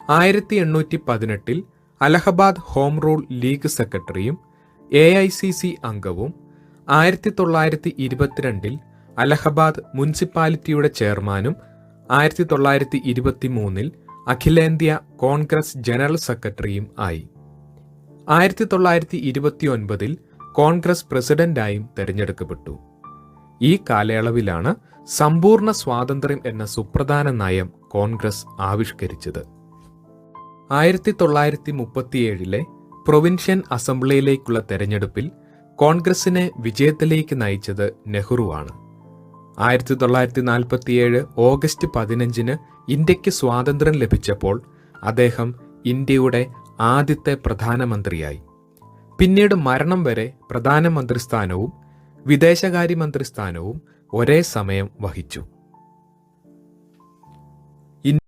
1818 Allahabad home rule league സെക്രട്ടറിയും AICC അംഗവും 1922 അലഹബാദ് മുനിസിപ്പാലിറ്റിയുടെ ചെയർമാനും 1923 അഖിലേന്ത്യാ കോൺഗ്രസ് ജനറൽ സെക്രട്ടറിയും ആയി. 1929 കോൺഗ്രസ് പ്രസിഡന്റായും തെരഞ്ഞെടുക്കപ്പെട്ടു. ഈ കാലയളവിലാണ് സമ്പൂർണ്ണ സ്വാതന്ത്ര്യം എന്ന സുപ്രധാന നയം കോൺഗ്രസ് ആവിഷ്കരിച്ചത്. 1937 പ്രൊവിൻഷ്യൻ അസംബ്ലിയിലേക്കുള്ള തെരഞ്ഞെടുപ്പിൽ കോൺഗ്രസിനെ വിജയത്തിലേക്ക് നയിച്ചത് നെഹ്റുവാണ്. 1947 ഓഗസ്റ്റ് 15 ഇന്ത്യക്ക് സ്വാതന്ത്ര്യം ലഭിച്ചപ്പോൾ അദ്ദേഹം ഇന്ത്യയുടെ ആദ്യത്തെ പ്രധാനമന്ത്രിയായി. പിന്നീട് മരണം വരെ പ്രധാനമന്ത്രി സ്ഥാനവും വിദേശകാര്യമന്ത്രി സ്ഥാനവും ഒരേ സമയം വഹിച്ചു.